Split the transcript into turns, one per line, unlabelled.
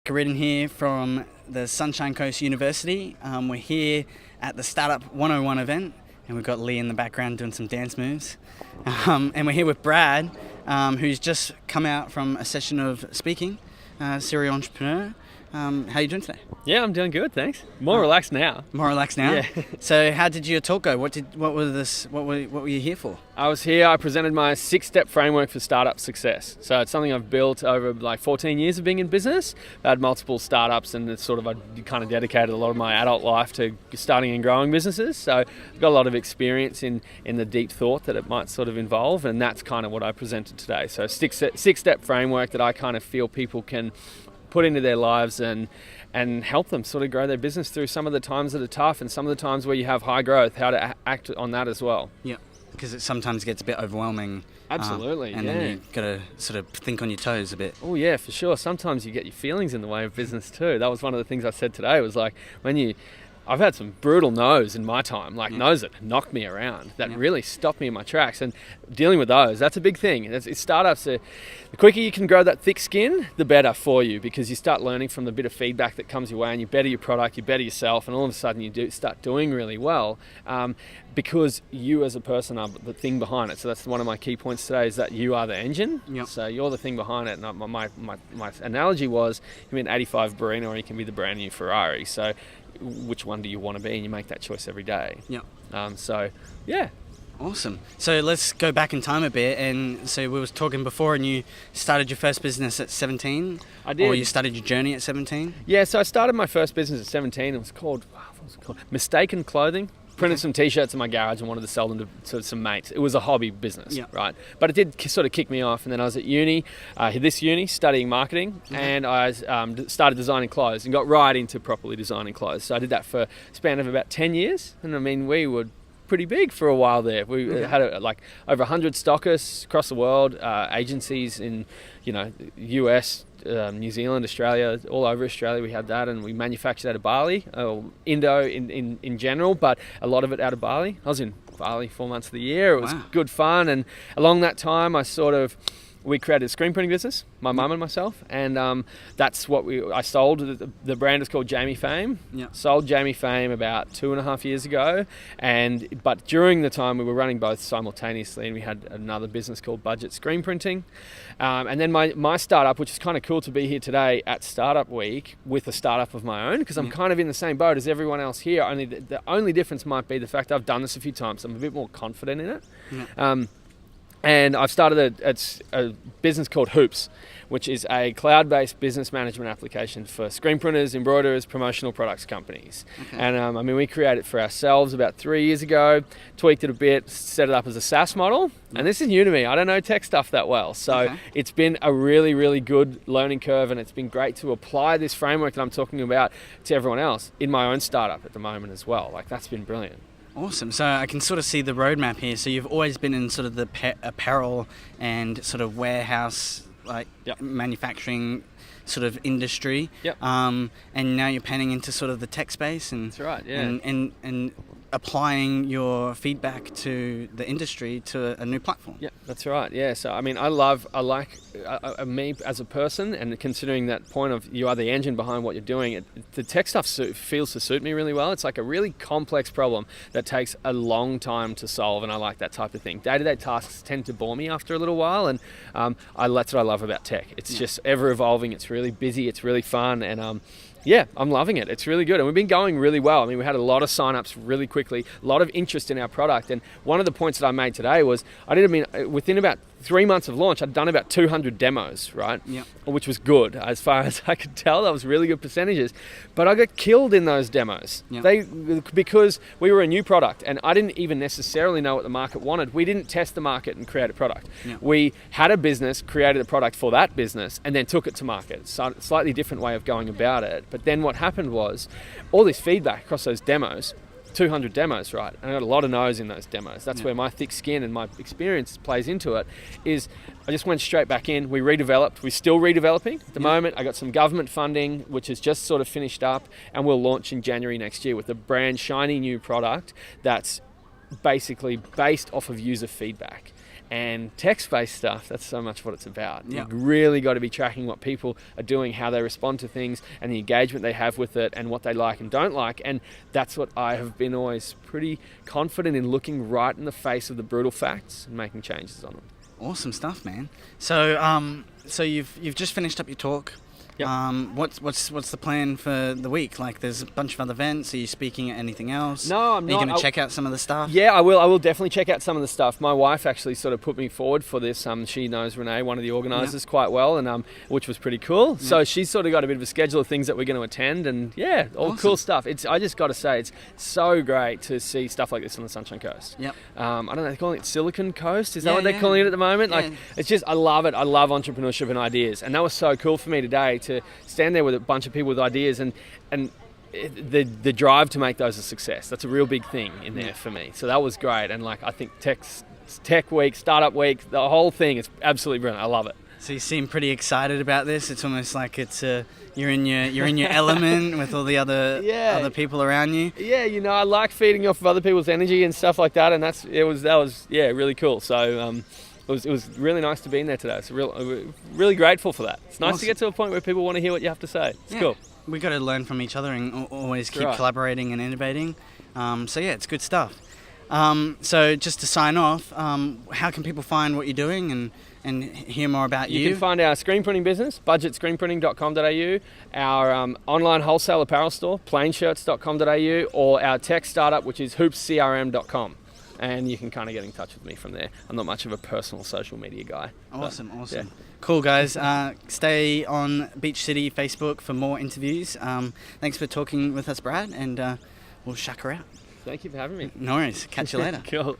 Ridden here from the Sunshine Coast University. We're here at the Startup 101 event, and we've got Lee in the background doing some dance moves. And we're here with Brad, who's just come out from a session of speaking, serial entrepreneur. How are you doing today?
Yeah, I'm doing good, thanks. More relaxed now.
More relaxed now?
Yeah.
So how did your talk go? What were you here for?
I presented my 6-step framework for startup success. So it's something I've built over like 14 years of being in business. I had multiple startups, and it's I kind of dedicated a lot of my adult life to starting and growing businesses. So I've got a lot of experience in the deep thought that it might sort of involve, and that's kind of what I presented today. So 6-step framework that I kind of feel people can put into their lives and help them sort of grow their business through some of the times that are tough and some of the times where you have high growth, how to act on that as well.
Yeah, because it sometimes gets a bit overwhelming.
Absolutely,
and then you've got to sort of think on your toes a bit.
Oh yeah, for sure. Sometimes you get your feelings in the way of business too. That was one of the things I said today, was like, I've had some brutal no's in my time, no's that knocked me around, that really stopped me in my tracks. And dealing with those, that's a big thing. Startups, the quicker you can grow that thick skin, the better for you, because you start learning from the bit of feedback that comes your way, and you better your product, you better yourself, and all of a sudden you start doing really well, because you as a person are the thing behind it. So that's one of my key points today, is that you are the engine.
Yep.
So you're the thing behind it. And my analogy was, you can be an 85 Barina or you can be the brand new Ferrari. So which one do you want to be? And you make that choice every day.
Yeah.
Yeah.
Awesome. So let's go back in time a bit. And so we was talking before, and you started your first business at 17?
I did.
Or you started your journey at 17?
Yeah, so I started my first business at 17. It was called, Mistaken Clothing. Printed some t-shirts in my garage and wanted to sell them to some mates. It was a hobby business, right? But it did sort of kick me off. And then I was at uni, studying marketing, and I started designing clothes and got right into properly designing clothes. So I did that for a span of about 10 years. And I mean, we were pretty big for a while there. We had over 100 stockists across the world, agencies in, US, New Zealand, Australia, all over Australia we had that, and we manufactured out of Bali, Indo in general, but a lot of it out of Bali. I was in Bali 4 months of the year. It was good fun, and along that time we created a screen printing business, my mum and myself, and that's what I sold. The brand is called Jamie Fame.
Yeah.
Sold Jamie Fame about 2.5 years ago, but during the time we were running both simultaneously, and we had another business called Budget Screen Printing, and then my startup, which is kind of cool to be here today at Startup Week with a startup of my own, because I'm kind of in the same boat as everyone else here. Only the only difference might be the fact I've done this a few times. So I'm a bit more confident in it.
Yeah.
And I've started a business called Hoops, which is a cloud-based business management application for screen printers, embroiderers, promotional products companies. Okay. And we created it for ourselves about 3 years ago, tweaked it a bit, set it up as a SaaS model. And this is new to me. I don't know tech stuff that well. So It's been a really, really good learning curve, and it's been great to apply this framework that I'm talking about to everyone else in my own startup at the moment as well. That's been brilliant.
Awesome. So I can sort of see the roadmap here. So you've always been in sort of the apparel and sort of warehouse, manufacturing sort of industry.
Yep.
And now you're panning into sort of the tech space, and
that's right. Yeah.
And applying your feedback to the industry to a new platform.
Yeah, that's right. Yeah. So I mean, I like me as a person, and considering that point of you are the engine behind what you're doing, the tech stuff feels to suit me really well. It's like a really complex problem that takes a long time to solve, and I like that type of thing. Day-to-day tasks tend to bore me after a little while, and that's what I love about tech. It's just ever evolving. It's really busy. It's really fun, and I'm loving it. It's really good. And we've been going really well. I mean, we had a lot of signups really quickly, a lot of interest in our product. And one of the points that I made today was within about 3 months of launch, I'd done about 200 demos, right?
Yeah.
Which was good as far as I could tell. That was really good percentages. But I got killed in those demos. Yeah. Because we were a new product, and I didn't even necessarily know what the market wanted. We didn't test the market and create a product. Yeah. We had a business, created a product for that business, and then took it to market. So slightly different way of going about it. But then what happened was all this feedback across those demos, 200 demos, right? And I got a lot of no's in those demos. That's where my thick skin and my experience plays into it, is I just went straight back in. We redeveloped. We're still redeveloping at the moment. I got some government funding, which is just sort of finished up, and we'll launch in January next year with a brand shiny new product that's basically based off of user feedback. And text-based stuff, that's so much what it's about.
Yep.
You've really got to be tracking what people are doing, how they respond to things, and the engagement they have with it, and what they like and don't like. And that's what I have been always pretty confident in, looking right in the face of the brutal facts and making changes on them.
Awesome stuff, man. So, so you've just finished up your talk.
Yep.
What's the plan for the week? Like, there's a bunch of other events. Are you speaking at anything else?
No, I'm not.
Are you going to check out some of the stuff?
Yeah, I will. I will definitely check out some of the stuff. My wife actually sort of put me forward for this. She knows Renee, one of the organisers, quite well, and which was pretty cool. Yeah. So she's sort of got a bit of a schedule of things that we're going to attend, and yeah, all awesome. Cool stuff. I just got to say, it's so great to see stuff like this on the Sunshine Coast.
Yep.
I don't know, they're calling it Silicon Coast. Is that what they're calling it at the moment? Yeah. Like, it's just, I love it. I love entrepreneurship and ideas, and that was so cool for me today to stand there with a bunch of people with ideas and the drive to make those a success. That's a real big thing in there for me. So that was great. And like, I think Tech Week, Startup Week, the whole thing is absolutely brilliant. I love it.
So you seem pretty excited about this. It's almost like it's you're in your element with all the other people around you.
Yeah, you know, I like feeding off of other people's energy and stuff like that, and that was really cool. So it was really nice to be in there today. It's really grateful for that. It's nice to get to a point where people want to hear what you have to say. It's cool.
We got to learn from each other and always keep collaborating and innovating. So yeah, it's good stuff. So just to sign off, how can people find what you're doing and hear more about you?
You can find our screen printing business, budgetscreenprinting.com.au, our online wholesale apparel store, plainshirts.com.au, or our tech startup, which is hoopscrm.com. And you can kind of get in touch with me from there. I'm not much of a personal social media guy.
Awesome. Yeah. Cool, guys. Stay on Beach City Facebook for more interviews. Thanks for talking with us, Brad, and we'll shuck her out.
Thank you for having me.
No worries. Catch you later.
Cool.